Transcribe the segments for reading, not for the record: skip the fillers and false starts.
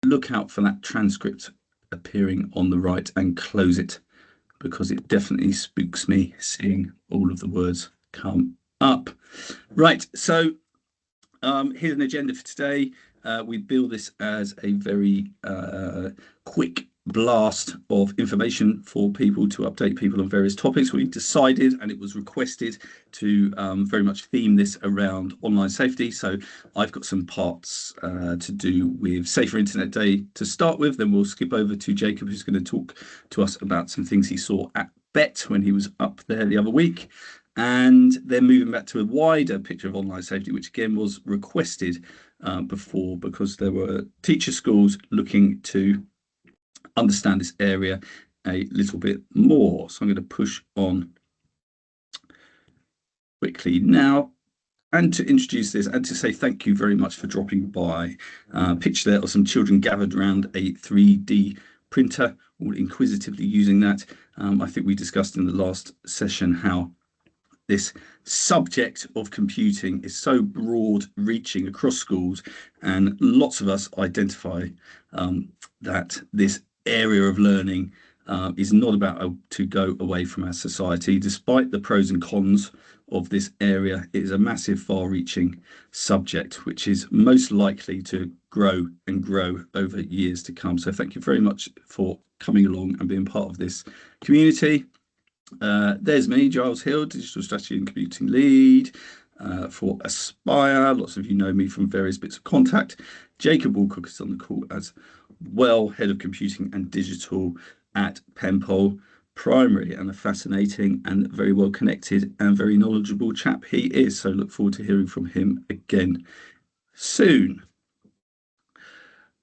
look out for that transcript appearing on the right and close it, because it definitely spooks me seeing all of the words come up. Right, so here's an agenda for today. We bill this as a very quick blast of information for people to update people on various topics. We decided, and it was requested, to very much theme this around online safety. So I've got some parts to do with Safer Internet Day to start with. Then we'll skip over to Jacob, who's going to talk to us about some things he saw at BET when he was up there the other week. And then moving back to a wider picture of online safety, which again was requested before, because there were teacher schools looking to understand this area a little bit more. So I'm going to push on quickly now. And to introduce this and to say thank you very much for dropping by. Picture there of some children gathered around a 3D printer, all inquisitively using that. I think we discussed in the last session how this subject of computing is so broad reaching across schools, and lots of us identify that this area of learning is not about to go away from our society. Despite the pros and cons of this area, it is a massive far-reaching subject which is most likely to grow and grow over years to come. So thank you very much for coming along and being part of this community. There's me, Giles Hill, Digital Strategy and Computing Lead for Aspire. Lots of you know me from various bits of contact. Jacob Woolcock is on the call as well, Head of Computing and Digital at Penpole Primary, and a fascinating and very well connected and very knowledgeable chap he is. So look forward to hearing from him again soon.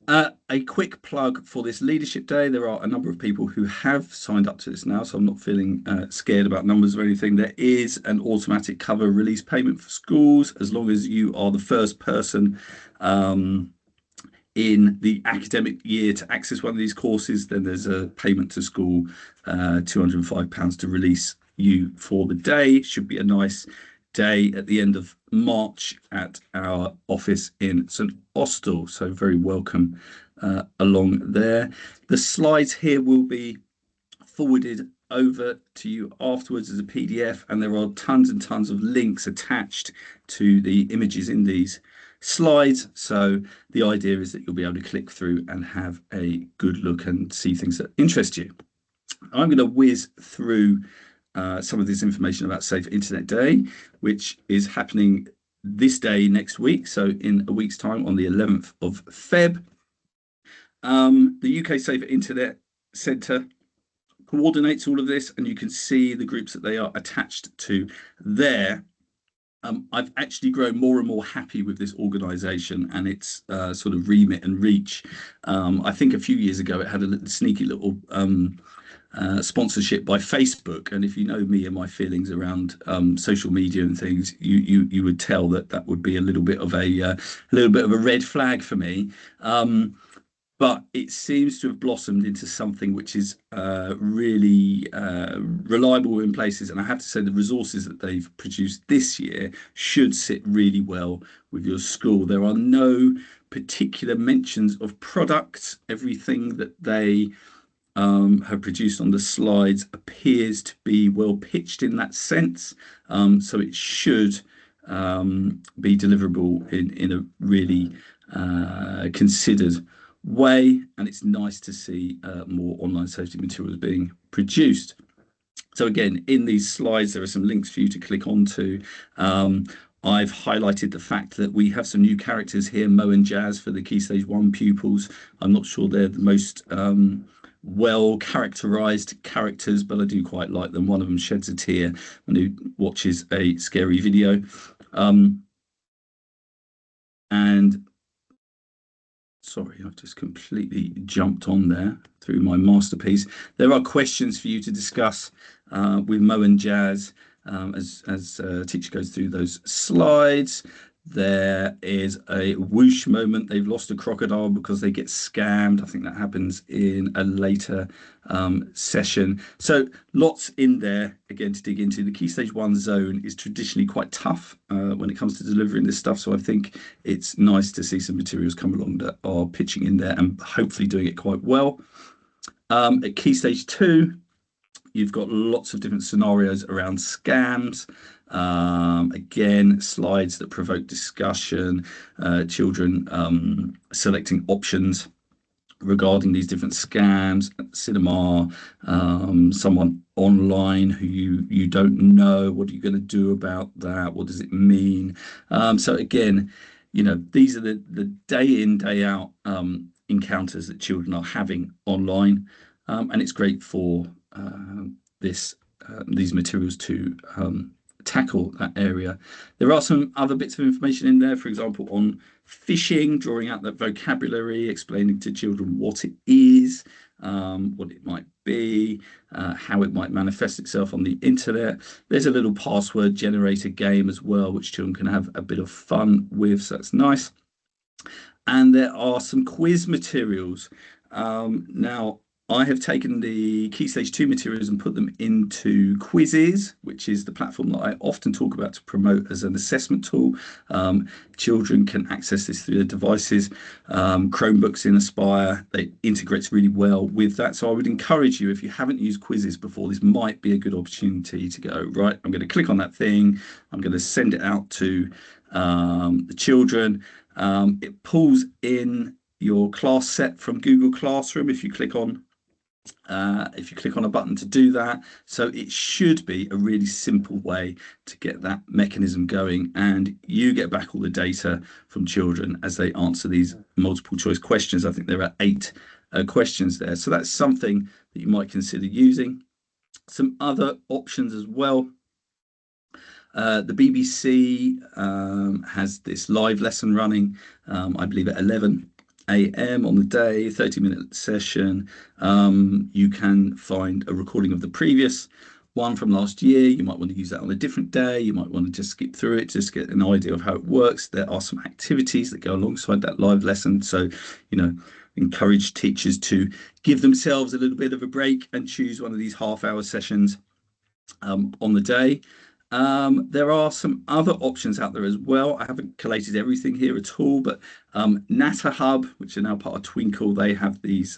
A quick plug for this Leadership Day. There are a number of people who have signed up to this now, so I'm not feeling scared about numbers or anything. There is an automatic cover release payment for schools. As long as you are the first person in the academic year to access one of these courses, then there's a payment to school, £205 to release you for the day. Should be a nice day at the end of March at our office in St Austell, so very welcome along there. The slides here will be forwarded over to you afterwards as a PDF, and there are tons and tons of links attached to the images in these slides. So the idea is that you'll be able to click through and have a good look and see things that interest you. I'm going to whiz through some of this information about Safer Internet Day, which is happening this day next week, so in a week's time on the 11th of Feb. The UK Safer Internet Centre coordinates all of this, and you can see the groups that they are attached to there. I've actually grown more and more happy with this organisation and its sort of remit and reach. I think a few years ago it had a sneaky little sponsorship by Facebook, and if you know me and my feelings around social media and things, you would tell that that would be a little bit of a red flag for me. But it seems to have blossomed into something which is really reliable in places. And I have to say the resources that they've produced this year should sit really well with your school. There are no particular mentions of products. Everything that they have produced on the slides appears to be well pitched in that sense. So it should be deliverable in a really considered way, and it's nice to see more online safety materials being produced. So again, in these slides there are some links for you to click onto. I've highlighted the fact that we have some new characters here, Mo and Jazz, for the Key Stage 1 pupils. I'm not sure they're the most well characterized characters, but I do quite like them. One of them sheds a tear when he watches a scary video. And sorry, I've just completely jumped on there through my masterpiece. There are questions for you to discuss with Mo and Jazz as teacher goes through those slides. There is a whoosh moment. They've lost a crocodile because they get scammed. I think that happens in a later session. So lots in there again to dig into. The Key Stage 1 zone is traditionally quite tough when it comes to delivering this stuff. So I think it's nice to see some materials come along that are pitching in there and hopefully doing it quite well. At Key Stage 2, you've got lots of different scenarios around scams. Again, slides that provoke discussion, children selecting options regarding these different scams, cinema, someone online who you don't know. What are you going to do about that? What does it mean? So again, these are the day in, day out encounters that children are having online. And it's great for these materials to tackle that area. There are some other bits of information in there, for example, on phishing, drawing out that vocabulary, explaining to children what it is, what it might be, how it might manifest itself on the internet. There's a little password generator game as well, which children can have a bit of fun with, so that's nice. And there are some quiz materials. Now, I have taken the Key Stage 2 materials and put them into Quizzes, which is the platform that I often talk about to promote as an assessment tool. Children can access this through their devices. Chromebooks in Aspire, they integrates really well with that. So I would encourage you, if you haven't used Quizzes before, this might be a good opportunity to go, right, I'm going to click on that thing. I'm going to send it out to the children. It pulls in your class set from Google Classroom if you click on a button to do that. So it should be a really simple way to get that mechanism going, and you get back all the data from children as they answer these multiple choice questions. I think there are 8 questions there. So that's something that you might consider using. Some other options as well. The BBC has this live lesson running, I believe at 11 a.m. on the day, 30-minute session. You can find a recording of the previous one from last year. You might want to use that on a different day. You might want to just skip through it, just get an idea of how it works. There are some activities that go alongside that live lesson. So, encourage teachers to give themselves a little bit of a break and choose one of these half-hour sessions on the day. There are some other options out there as well. I haven't collated everything here at all, but Natter Hub, which are now part of Twinkle, they have these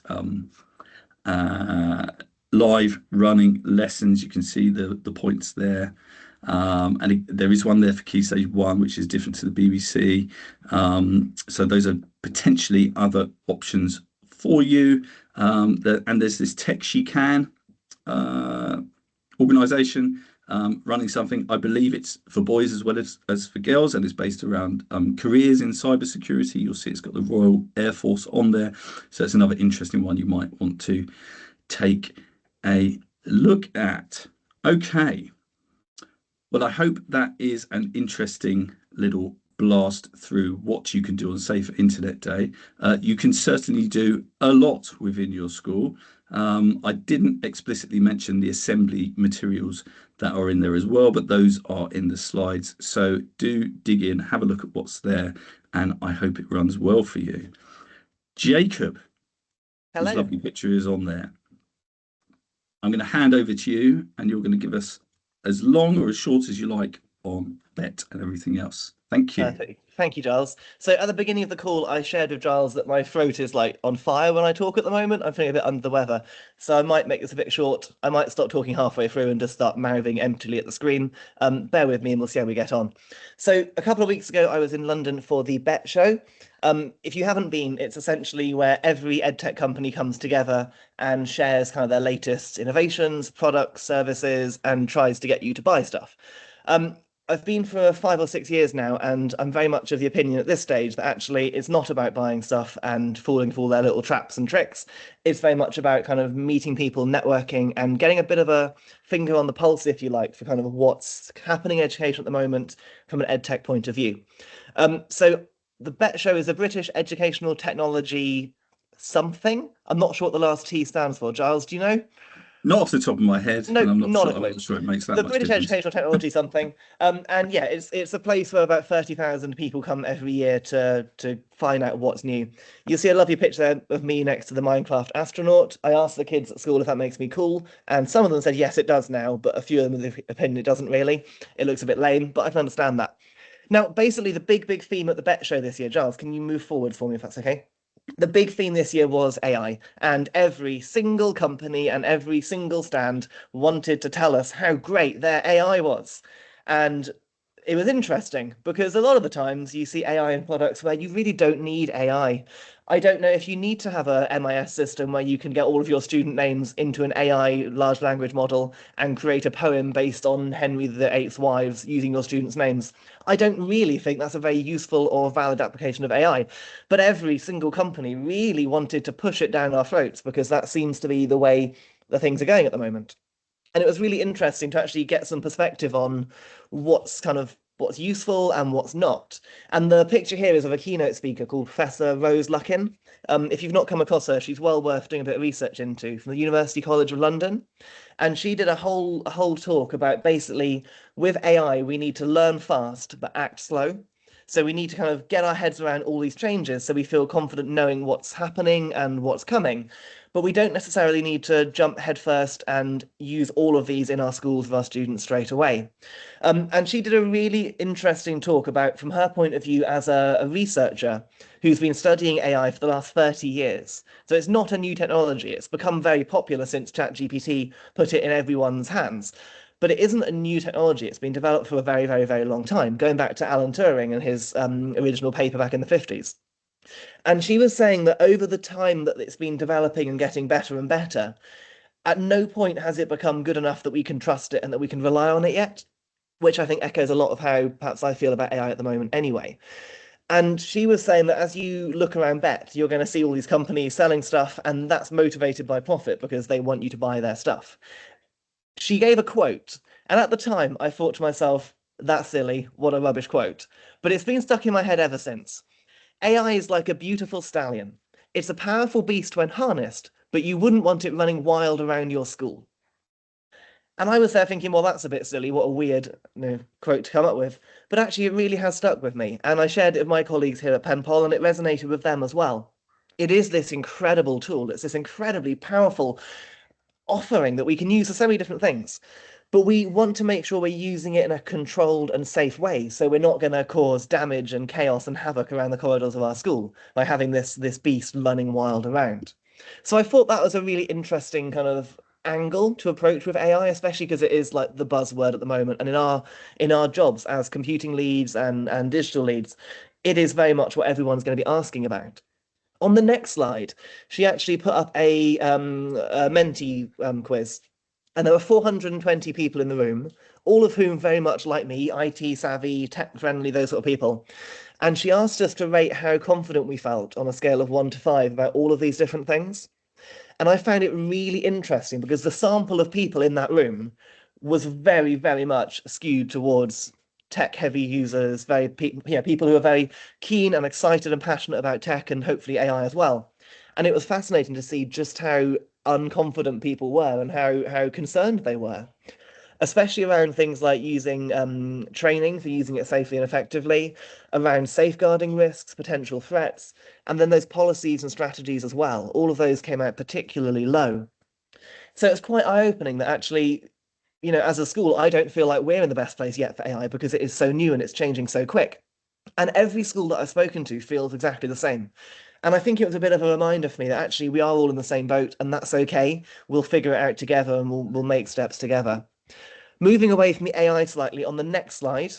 live running lessons. You can see the points there. And there is one there for Key Stage 1, which is different to the BBC. So those are potentially other options for you. And there's this Tech She Can organisation running something. I believe it's for boys as well as for girls, and it's based around careers in cybersecurity. You'll see it's got the Royal Air Force on there. So it's another interesting one you might want to take a look at. Okay. Well, I hope that is an interesting little blast through what you can do on Safer Internet Day. You can certainly do a lot within your school. I didn't explicitly mention the assembly materials that are in there as well, but those are in the slides. So do dig in, have a look at what's there, and I hope it runs well for you. Jacob, hello. His lovely picture is on there. I'm going to hand over to you, and you're going to give us as long or as short as you like on BET and everything else. Thank you. Perfect. Thank you, Giles. So at the beginning of the call, I shared with Giles that my throat is like on fire when I talk at the moment. I'm feeling a bit under the weather. So I might make this a bit short. I might stop talking halfway through and just start mouthing emptily at the screen. Bear with me and we'll see how we get on. So a couple of weeks ago, I was in London for the BET show. If you haven't been, it's essentially where every edtech company comes together and shares kind of their latest innovations, products, services, and tries to get you to buy stuff. I've been for 5 or 6 years now, and I'm very much of the opinion at this stage that actually it's not about buying stuff and falling for all their little traps and tricks. It's very much about kind of meeting people, networking, and getting a bit of a finger on the pulse, if you like, for kind of what's happening in education at the moment from an edtech point of view. So the BET show is a British Educational Technology something. I'm not sure what the last T stands for. Giles, do you know? Not off the top of my head, No, and I'm not not sure. a I'm clue. not sure it makes that The much British difference. Educational Technology something. And yeah, it's a place where about 30,000 people come every year to find out what's new. You'll see a lovely picture there of me next to the Minecraft astronaut. I asked the kids at school if that makes me cool, and some of them said yes, it does now, but a few of them have the opinion it doesn't really. It looks a bit lame, but I can understand that. Now, basically, the big theme at the Bet Show this year, Giles, can you move forward for me if that's okay? The big theme this year was AI, and every single company and every single stand wanted to tell us how great their AI was. And it was interesting because a lot of the times you see AI in products where you really don't need AI. I don't know if you need to have a MIS system where you can get all of your student names into an AI large language model and create a poem based on Henry VIII's wives using your students' names. I don't really think that's a very useful or valid application of AI. But every single company really wanted to push it down our throats because that seems to be the way the things are going at the moment. And it was really interesting to actually get some perspective on what's useful and what's not. And the picture here is of a keynote speaker called Professor Rose Luckin. If you've not come across her, she's well worth doing a bit of research into from the University College of London. And she did a whole talk about basically with AI, we need to learn fast but act slow. So we need to kind of get our heads around all these changes so we feel confident knowing what's happening and what's coming. But we don't necessarily need to jump headfirst and use all of these in our schools with our students straight away. And she did a really interesting talk about, from her point of view as a researcher who's been studying AI for the last 30 years. So it's not a new technology. It's become very popular since ChatGPT put it in everyone's hands. But it isn't a new technology. It's been developed for a very, very, very long time, going back to Alan Turing and his original paper back in the 50s. And she was saying that over the time that it's been developing and getting better and better, at no point has it become good enough that we can trust it and that we can rely on it yet, which I think echoes a lot of how perhaps I feel about AI at the moment anyway. And she was saying that as you look around Bet, you're going to see all these companies selling stuff, and that's motivated by profit because they want you to buy their stuff. She gave a quote, and at the time I thought to myself, that's silly, what a rubbish quote. But it's been stuck in my head ever since. AI is like a beautiful stallion. It's a powerful beast when harnessed, but you wouldn't want it running wild around your school. And I was there thinking, well, that's a bit silly. What a weird quote to come up with. But actually, it really has stuck with me. And I shared it with my colleagues here at Penpol, and it resonated with them as well. It is this incredible tool. It's this incredibly powerful offering that we can use for so many different things. But we want to make sure we're using it in a controlled and safe way. So we're not going to cause damage and chaos and havoc around the corridors of our school by having this beast running wild around. So I thought that was a really interesting kind of angle to approach with AI, especially because it is like the buzzword at the moment. And in our jobs as computing leads and digital leads, it is very much what everyone's going to be asking about. On the next slide, she actually put up a Menti quiz, and there were 420 people in the room, all of whom very much like me, IT savvy, tech friendly, those sort of people. And she asked us to rate how confident we felt on a scale of 1 to 5 about all of these different things. And I found it really interesting because the sample of people in that room was very, very much skewed towards tech-heavy users, people who are very keen and excited and passionate about tech and hopefully AI as well. And it was fascinating to see just how unconfident people were and how concerned they were, especially around things like using training for using it safely and effectively, around safeguarding risks, potential threats, and then those policies and strategies as well. All of those came out particularly low. So it's quite eye-opening that actually, as a school, I don't feel like we're in the best place yet for AI because it is so new and it's changing so quick. And every school that I've spoken to feels exactly the same. And I think it was a bit of a reminder for me that actually we are all in the same boat and that's okay. We'll figure it out together and we'll make steps together. Moving away from the AI slightly, on the next slide,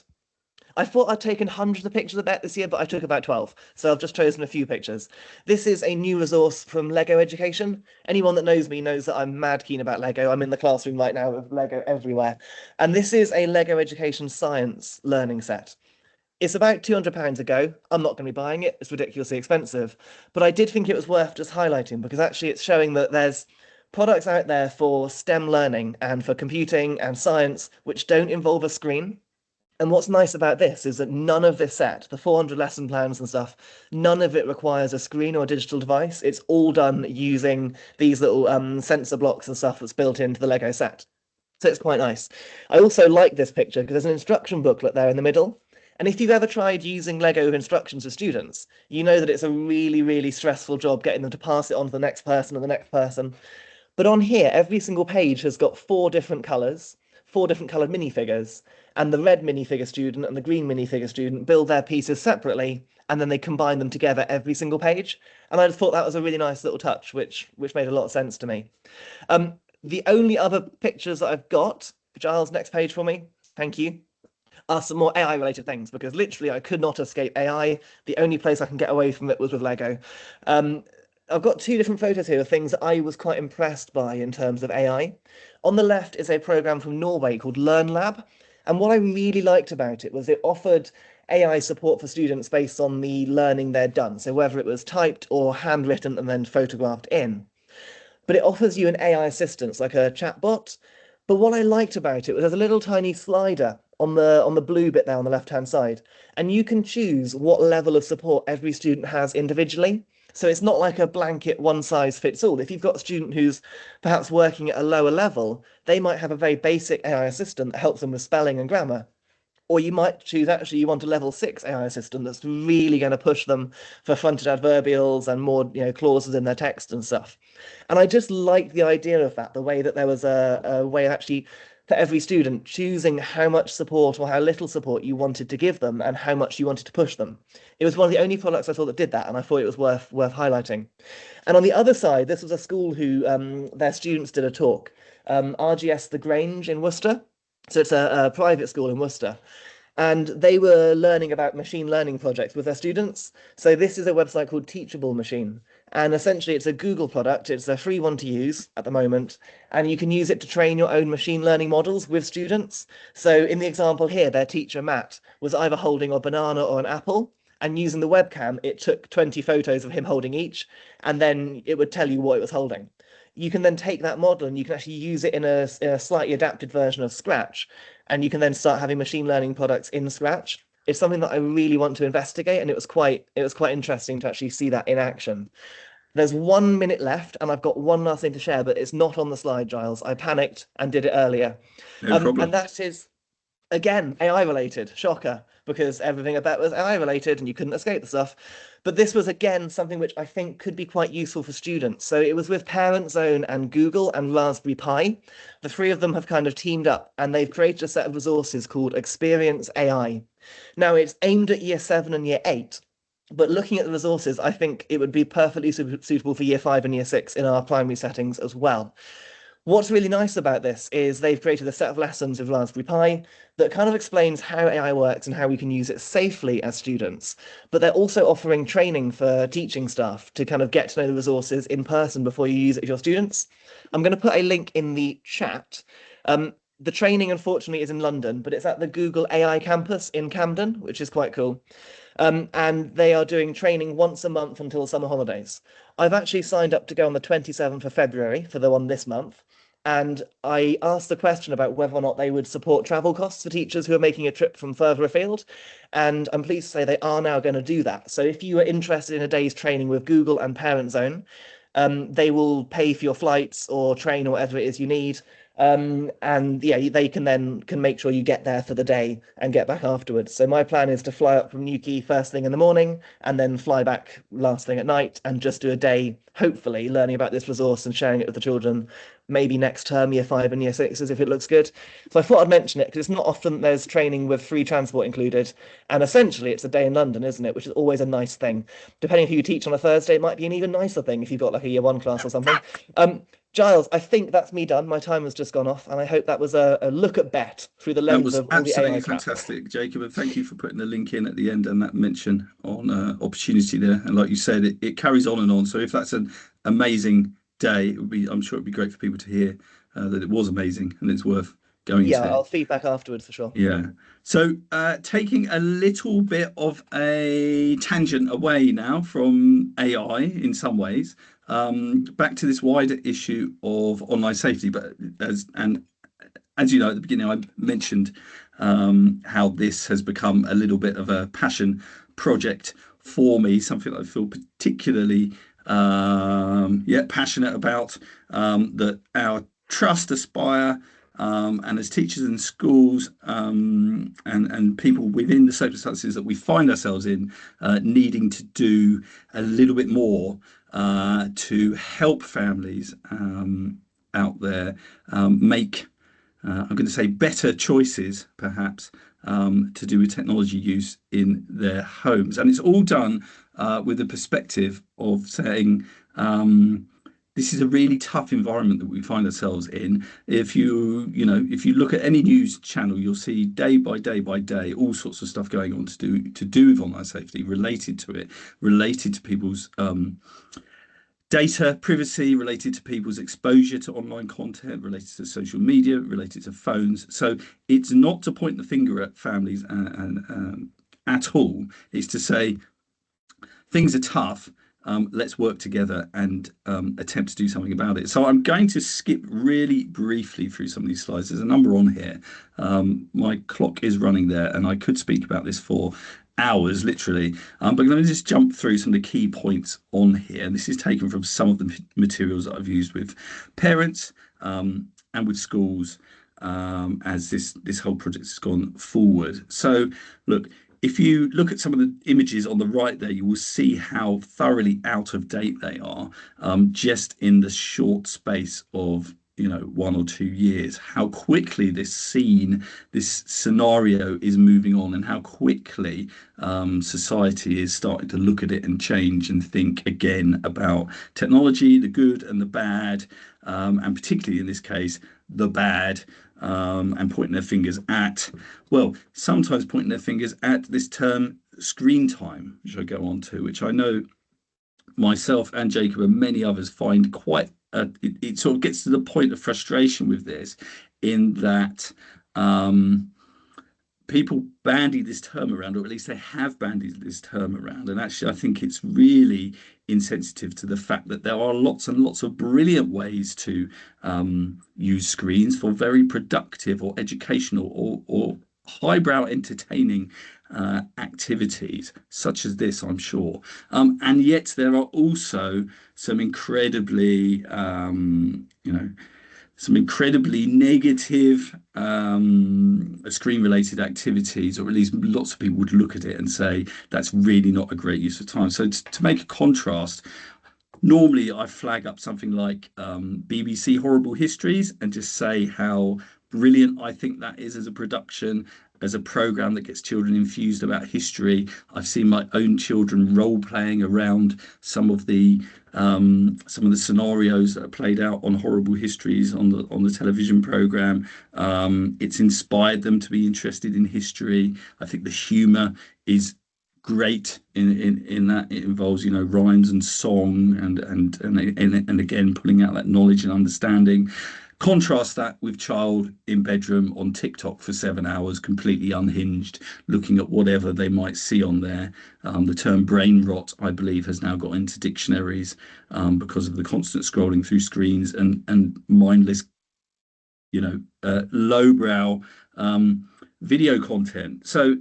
I thought I'd taken hundreds of pictures of that this year, but I took about 12. So I've just chosen a few pictures. This is a new resource from Lego Education. Anyone that knows me knows that I'm mad keen about Lego. I'm in the classroom right now with Lego everywhere. And this is a Lego Education science learning set. It's about £200 a go. I'm not going to be buying it. It's ridiculously expensive. But I did think it was worth just highlighting because actually it's showing that there's products out there for STEM learning and for computing and science which don't involve a screen. And what's nice about this is that none of this set, the 400 lesson plans and stuff, none of it requires a screen or a digital device. It's all done using these little sensor blocks and stuff that's built into the Lego set. So it's quite nice. I also like this picture because there's an instruction booklet there in the middle. And if you've ever tried using Lego instructions with students, you know that it's a really, really stressful job getting them to pass it on to the next person and the next person. But on here, every single page has got four different colours, four different coloured minifigures, and the red minifigure student and the green minifigure student build their pieces separately, and then they combine them together every single page. And I just thought that was a really nice little touch, which made a lot of sense to me. The only other pictures that I've got, Giles, next page for me, thank you, are some more AI related things because literally I could not escape AI. The only place I can get away from it was with Lego. I've got two different photos here of things that I was quite impressed by in terms of AI. On the left is a program from Norway called LearnLab. And what I really liked about it was it offered AI support for students based on the learning they'd done. So whether it was typed or handwritten and then photographed in. But it offers you an AI assistant, like a chatbot. But what I liked about it was there's a little tiny slider on the blue bit there on the left-hand side, and you can choose what level of support every student has individually. So it's not like a blanket one size fits all. If you've got a student who's perhaps working at a lower level, they might have a very basic AI assistant that helps them with spelling and grammar. Or you might choose actually you want a level 6 AI assistant that's really going to push them for fronted adverbials and more, clauses in their text and stuff. And I just liked the idea of that, the way that there was a way of actually for every student choosing how much support or how little support you wanted to give them and how much you wanted to push them. It was one of the only products I saw that did that, and I thought it was worth highlighting. And on the other side, this was a school who their students did a talk, RGS The Grange in Worcester. So it's a private school in Worcester. And they were learning about machine learning projects with their students. So this is a website called Teachable Machine. And essentially it's a Google product. It's a free one to use at the moment. And you can use it to train your own machine learning models with students. So in the example here, their teacher, Matt, was either holding a banana or an apple. And using the webcam, it took 20 photos of him holding each. And then it would tell you what it was holding. You can then take that model and you can actually use it in a slightly adapted version of Scratch, and you can then start having machine learning products in Scratch. It's something that I really want to investigate, and it was quite interesting to actually see that in action. There's 1 minute left, and I've got one last thing to share, but it's not on the slide, Giles. I panicked and did it earlier. No And problem. that is again, AI related, shocker, because everything about was AI related and you couldn't escape the stuff. But this was again something which I think could be quite useful for students. So it was with Parent Zone and Google and Raspberry Pi. The three of them have kind of teamed up and they've created a set of resources called Experience AI. Now it's aimed at year 7 and year 8. But looking at the resources, I think it would be perfectly suitable for year 5 and year 6 in our primary settings as well. What's really nice about this is they've created a set of lessons with Raspberry Pi that kind of explains how AI works and how we can use it safely as students. But they're also offering training for teaching staff to kind of get to know the resources in person before you use it with your students. I'm going to put a link in the chat. The training, unfortunately, is in London, but it's at the Google AI campus in Camden, which is quite cool. And they are doing training once a month until summer holidays. I've actually signed up to go on the 27th of February for the one this month. And I asked the question about whether or not they would support travel costs for teachers who are making a trip from further afield. And I'm pleased to say they are now going to do that. So if you are interested in a day's training with Google and Parent Zone, they will pay for your flights or train or whatever it is you need. And yeah, they can make sure you get there for the day and get back afterwards. So my plan is to fly up from Newquay first thing in the morning and then fly back last thing at night and just do a day, hopefully, learning about this resource and sharing it with the children, maybe next term, year 5 and year 6s, if it looks good. So I thought I'd mention it because it's not often there's training with free transport included. And essentially, it's a day in London, isn't it? Which is always a nice thing. Depending if you teach on a Thursday, it might be an even nicer thing if you've got like a year 1 class or something. Giles, I think that's me done. My time has just gone off, and I hope that was a look at Bet through the That lens was of all the absolutely AI crap. fantastic, Jacob, and thank you for putting the link in at the end and that mention on opportunity there. And like you said, it carries on and on. So if that's an amazing day, it would be, I'm sure it'd be great for people to hear that it was amazing and it's worth going Yeah, to. I'll feedback afterwards for sure. Yeah. So taking a little bit of a tangent away now from AI in some ways, back to this wider issue of online safety. But as you know, at the beginning, I mentioned how this has become a little bit of a passion project for me, something that I feel particularly passionate about, that our trust aspire, and as teachers in schools, and people within the circumstances that we find ourselves in, needing to do a little bit more to help families out there make, I'm going to say, better choices, perhaps, to do with technology use in their homes. And it's all done with the perspective of saying, this is a really tough environment that we find ourselves in. If you look at any news channel, you'll see day by day by day all sorts of stuff going on to do with online safety, related to it, related to people's data privacy, related to people's exposure to online content, related to social media, related to phones. So it's not to point the finger at families and at all. It's to say things are tough. Let's work together and attempt to do something about it. So I'm going to skip really briefly through some of these slides. There's a number on here. My clock is running there, and I could speak about this for hours, literally. But let me just jump through some of the key points on here. And this is taken from some of the materials that I've used with parents and with schools as this whole project has gone forward. So look, if you look at some of the images on the right there, you will see how thoroughly out of date they are, just in the short space of 1 or 2 years, how quickly this scenario is moving on, and how quickly society is starting to look at it and change and think again about technology, the good and the bad, and particularly in this case, the bad, and pointing their fingers at, well, sometimes pointing their fingers at this term screen time, which I go on to, which I know myself and Jacob and many others find quite, it sort of gets to the point of frustration with this, in that people bandy this term around, or at least they have bandied this term around. And actually, I think it's really insensitive to the fact that there are lots and lots of brilliant ways to use screens for very productive or educational or highbrow entertaining activities such as this, I'm sure. And yet there are also some incredibly, some incredibly negative screen-related activities, or at least lots of people would look at it and say that's really not a great use of time. So to make a contrast, normally I flag up something like BBC Horrible Histories and just say how brilliant I think that is as a production, as a program that gets children infused about history. I've seen my own children role playing around some of the scenarios that are played out on Horrible Histories on the television program. It's inspired them to be interested in history. I think the humour is great in that. It involves rhymes and song and again pulling out that knowledge and understanding. Contrast that with child in bedroom on TikTok for 7 hours, completely unhinged, looking at whatever they might see on there. The term brain rot, I believe, has now got into dictionaries because of the constant scrolling through screens and mindless, lowbrow video content. So,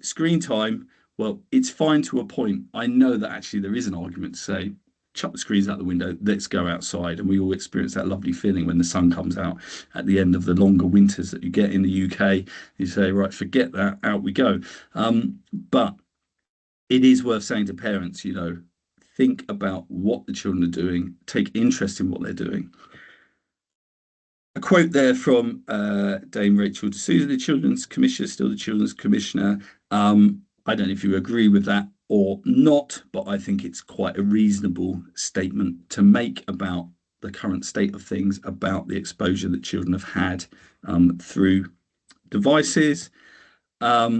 screen time, well, it's fine to a point. I know that actually there is an argument to say, chuck the screens out the window, let's go outside. And we all experience that lovely feeling when the sun comes out at the end of the longer winters that you get in the UK. You say, right, forget that, out we go. But it is worth saying to parents, think about what the children are doing, take interest in what they're doing. A quote there from Dame Rachel D'Souza, the Children's Commissioner, still the Children's Commissioner. I don't know if you agree with that or not, but I think it's quite a reasonable statement to make about the current state of things, about the exposure that children have had through devices. A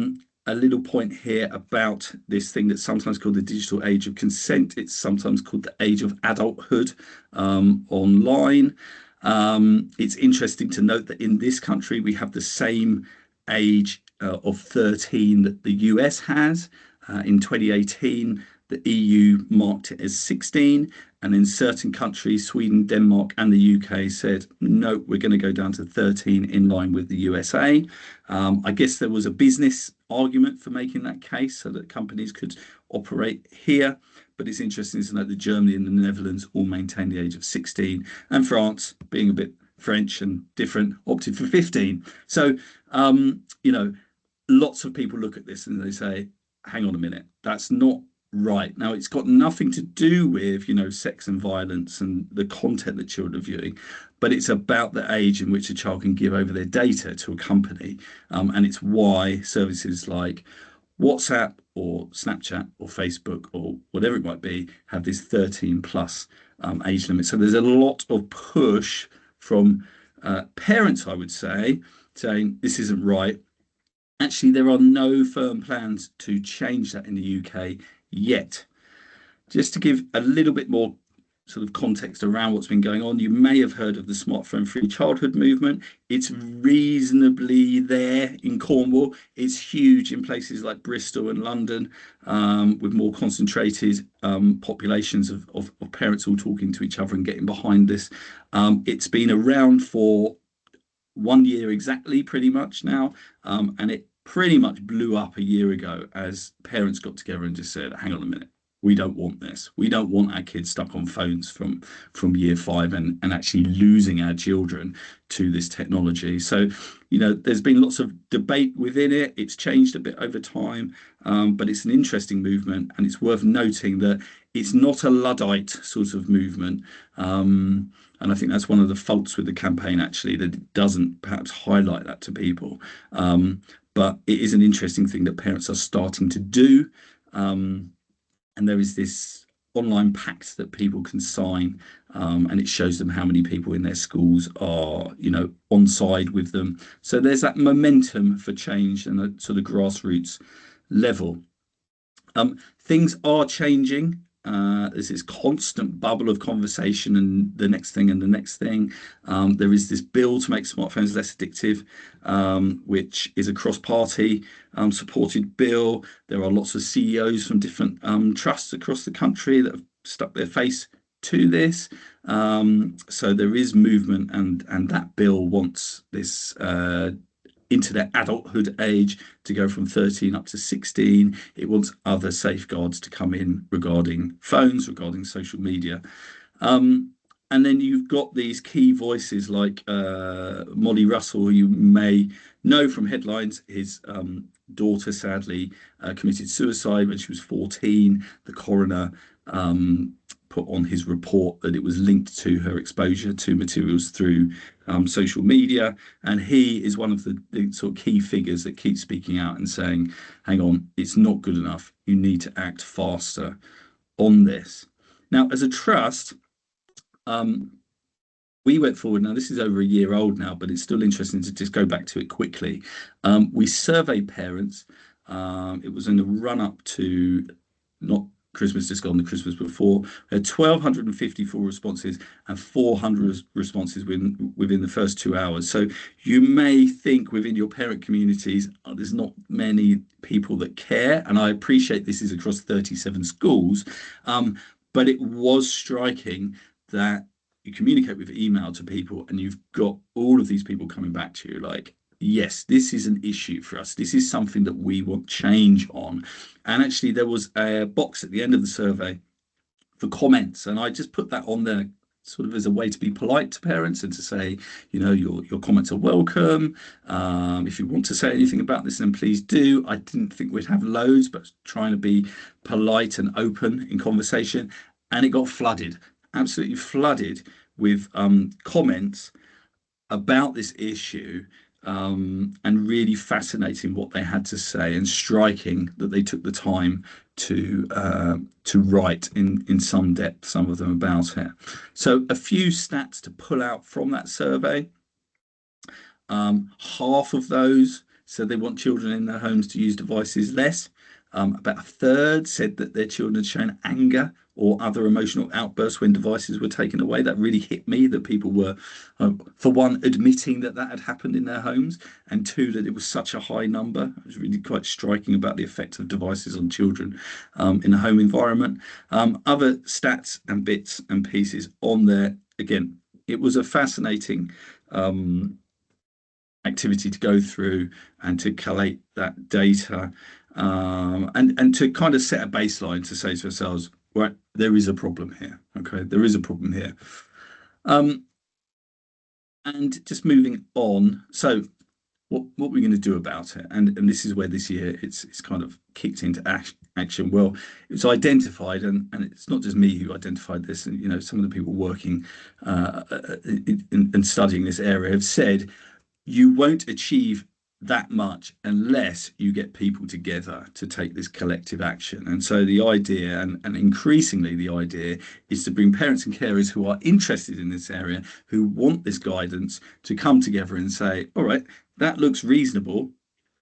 little point here about this thing that's sometimes called the digital age of consent. It's sometimes called the age of adulthood online. It's interesting to note that in this country, we have the same age of 13 that the US has. In 2018, The EU marked it as 16, and then certain countries, Sweden, Denmark, and the UK, said, no, we're going to go down to 13 in line with the USA. I guess there was a business argument for making that case so that companies could operate here. But it's interesting to note that Germany and the Netherlands all maintain the age of 16, and France, being a bit French and different, opted for 15. So, lots of people look at this and they say, hang on a minute, that's not right. Now, it's got nothing to do with, sex and violence and the content that children are viewing, but it's about the age in which a child can give over their data to a company. And it's why services like WhatsApp or Snapchat or Facebook or whatever it might be have this 13 plus age limit. So there's a lot of push from parents, I would say, saying this isn't right. Actually, there are no firm plans to change that in the UK yet. Just to give a little bit more sort of context around what's been going on, you may have heard of the smartphone free childhood movement. It's reasonably there in Cornwall. It's huge in places like Bristol and London, with more concentrated populations of parents all talking to each other and getting behind this. It's been around for 1 year exactly, pretty much now, and it pretty much blew up a year ago as parents got together and just said, hang on a minute, we don't want this. We don't want our kids stuck on phones from year 5 and actually losing our children to this technology. So, there's been lots of debate within it. It's changed a bit over time, but it's an interesting movement, and it's worth noting that it's not a Luddite sort of movement. And I think that's one of the faults with the campaign, actually, that it doesn't perhaps highlight that to people. But it is an interesting thing that parents are starting to do. And there is this online pact that people can sign, and it shows them how many people in their schools are, on side with them. So there's that momentum for change and a sort of grassroots level. Things are changing. There's this constant bubble of conversation and the next thing and the next thing. There is this bill to make smartphones less addictive, which is a cross-party supported bill. There are lots of CEOs from different trusts across the country that have stuck their face to this. So there is movement, and that bill wants this into their adulthood age to go from 13 up to 16. It wants other safeguards to come in regarding phones, regarding social media. And then you've got these key voices like Molly Russell, who you may know from headlines. His daughter sadly committed suicide when she was 14. The coroner put on his report that it was linked to her exposure to materials through social media. And he is one of the sort of key figures that keeps speaking out and saying, hang on, it's not good enough. You need to act faster on this. Now, as a trust, we went forward. Now, this is over a year old now, but it's still interesting to just go back to it quickly. We surveyed parents. It was in the run up to not Christmas just gone, the Christmas before. We had 1,254 responses and 400 responses within the first 2 hours. So you may think within your parent communities, there's not many people that care. And I appreciate this is across 37 schools, but it was striking that you communicate with email to people and you've got all of these people coming back to you like, yes, this is an issue for us. This is something that we want change on. And actually, there was a box at the end of the survey for comments, and I just put that on there sort of as a way to be polite to parents and to say, your comments are welcome. If you want to say anything about this, then please do. I didn't think we'd have loads, but trying to be polite and open in conversation. And it got flooded, absolutely flooded with comments about this issue. And really fascinating what they had to say, and striking that they took the time to write in some depth, some of them, about it. So a few stats to pull out from that survey. Half of those said they want children in their homes to use devices less. About a third said that their children had shown anger or other emotional outbursts when devices were taken away. That really hit me, that people were, for one, admitting that that had happened in their homes, and two, that it was such a high number. It was really quite striking about the effect of devices on children in a home environment. Other stats and bits and pieces on there. Again, it was a fascinating activity to go through and to collate that data, and to kind of set a baseline to say to ourselves, right, there is a problem here. Okay, there is a problem here. And just moving on. So what we're going to do about it, and this is where this year it's kind of kicked into action. Well, it was identified, and it's not just me who identified this, and some of the people working and studying this area have said you won't achieve that much unless you get people together to take this collective action. And so the idea, and increasingly the idea, is to bring parents and carers who are interested in this area, who want this guidance, to come together and say, all right, that looks reasonable.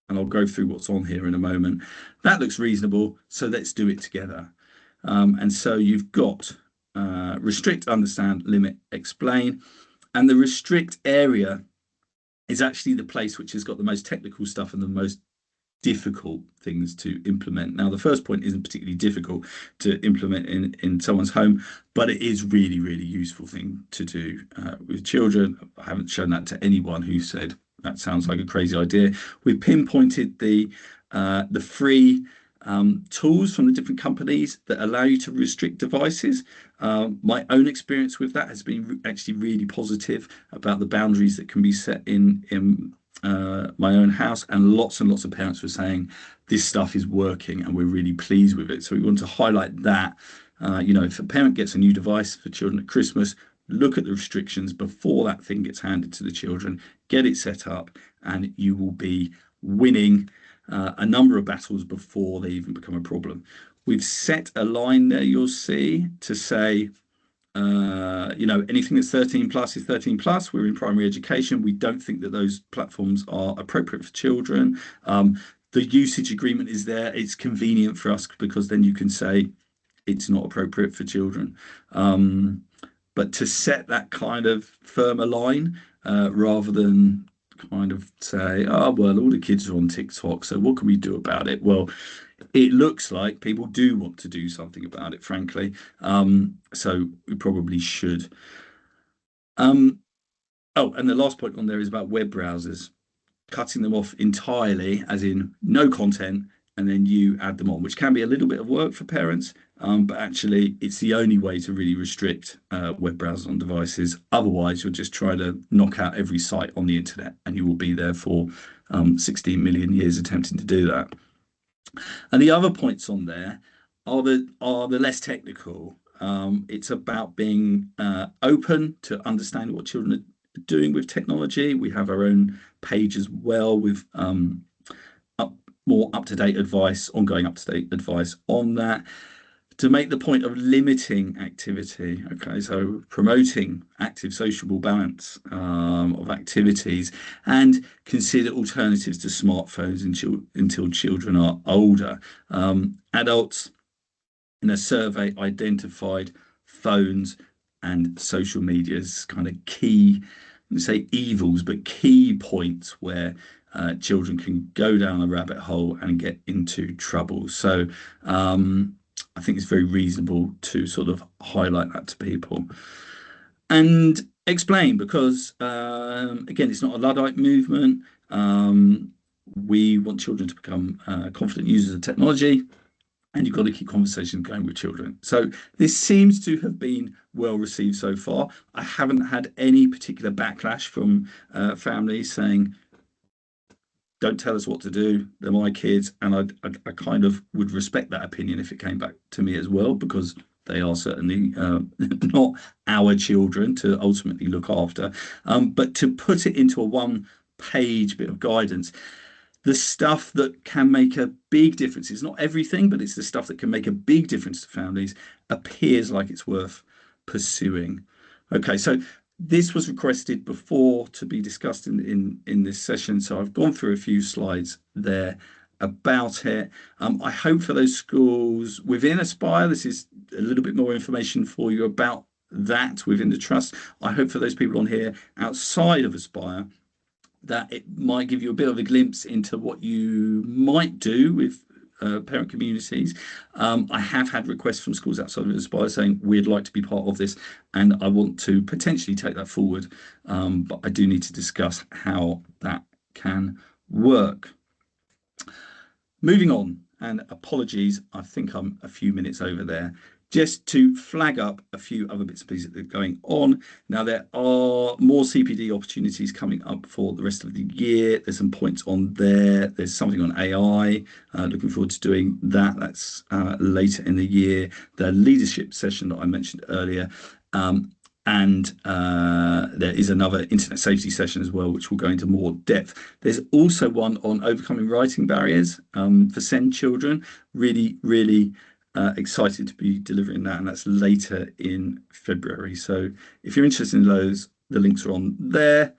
And I'll go through what's on here in a moment. That looks reasonable, so let's do it together. And so you've got restrict, understand, limit, explain. And the restrict area is actually the place which has got the most technical stuff and the most difficult things to implement. Now, the first point isn't particularly difficult to implement in someone's home, but it is really, really useful thing to do with children. I haven't shown that to anyone who said that sounds like a crazy idea. We've pinpointed the free tools from the different companies that allow you to restrict devices. My own experience with that has been actually really positive about the boundaries that can be set in my own house, and lots of parents were saying this stuff is working and we're really pleased with it. So we want to highlight that. If a parent gets a new device for children at Christmas, look at the restrictions before that thing gets handed to the children, get it set up, and you will be winning a number of battles before they even become a problem. We've set a line there, you'll see, to say, anything that's 13 plus is 13 plus. We're in primary education. We don't think that those platforms are appropriate for children. The usage agreement is there. It's convenient for us because then you can say it's not appropriate for children. But to set that kind of firmer line, rather than kind of say, oh, well, all the kids are on TikTok, so what can we do about it? Well, it looks like people do want to do something about it, frankly. So we probably should. And the last point on there is about web browsers, cutting them off entirely, as in no content, and then you add them on, which can be a little bit of work for parents, but actually it's the only way to really restrict web browsers on devices. Otherwise, you'll just try to knock out every site on the internet, and you will be there for 16 million years attempting to do that. And the other points on there are the less technical. It's about being open to understand what children are doing with technology. We have our own page as well with more up-to-date advice, ongoing up-to-date advice on that, to make the point of limiting activity. Okay, so promoting active sociable balance of activities, and consider alternatives to smartphones until children are older. Adults in a survey identified phones and social media as kind of key, say evils, but key points where children can go down a rabbit hole and get into trouble. So I think it's very reasonable to sort of highlight that to people and explain, because again, it's not a Luddite movement. We want children to become confident users of technology, and you've got to keep conversations going with children. So this seems to have been well received so far. I haven't had any particular backlash from families saying, don't tell us what to do, they're my kids. And I kind of would respect that opinion if it came back to me as well, because they are certainly not our children to ultimately look after. But to put it into a one-page bit of guidance, the stuff that can make a big difference, it's not everything, but it's the stuff that can make a big difference to families, appears like it's worth pursuing. Okay, so this was requested before to be discussed in this session, so I've gone through a few slides there about it. I hope for those schools within Aspire, this is a little bit more information for you about that within the trust. I hope for those people on here outside of Aspire that it might give you a bit of a glimpse into what you might do with parent communities. I have had requests from schools outside of Aspire saying we'd like to be part of this, and I want to potentially take that forward, but I do need to discuss how that can work. Moving on, and apologies, I think I'm a few minutes over there. Just to flag up a few other bits and pieces that are going on. Now, there are more CPD opportunities coming up for the rest of the year. There's some points on there. There's something on AI. Looking forward to doing that. That's later in the year. The leadership session that I mentioned earlier. And there is another internet safety session as well, which will go into more depth. There's also one on overcoming writing barriers for SEND children. Really, really excited to be delivering that, and that's later in February. So if you're interested in those, the links are on there.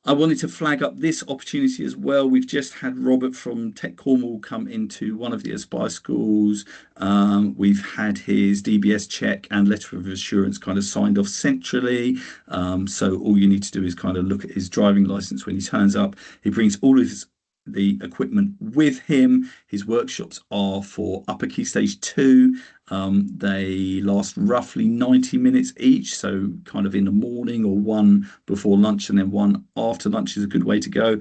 I wanted to flag up this opportunity as well. We've just had Robert from Tech Cornwall come into one of the Aspire schools. We've had his DBS check and letter of assurance kind of signed off centrally. So all you need to do is kind of look at his driving license when he turns up. He brings all of the equipment with him. His workshops are for upper key stage 2. They last roughly 90 minutes each, so kind of in the morning, or one before lunch and then one after lunch is a good way to go.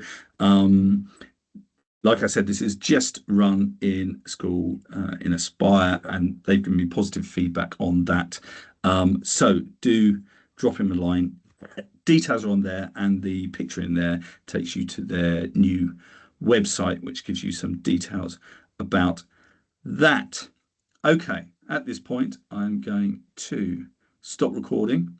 Like I said, this is just run in school in Aspire, and they've given me positive feedback on that. So do drop him a line. Details are on there, and the picture in there takes you to their new website, which gives you some details about that. Okay, at this point, I'm going to stop recording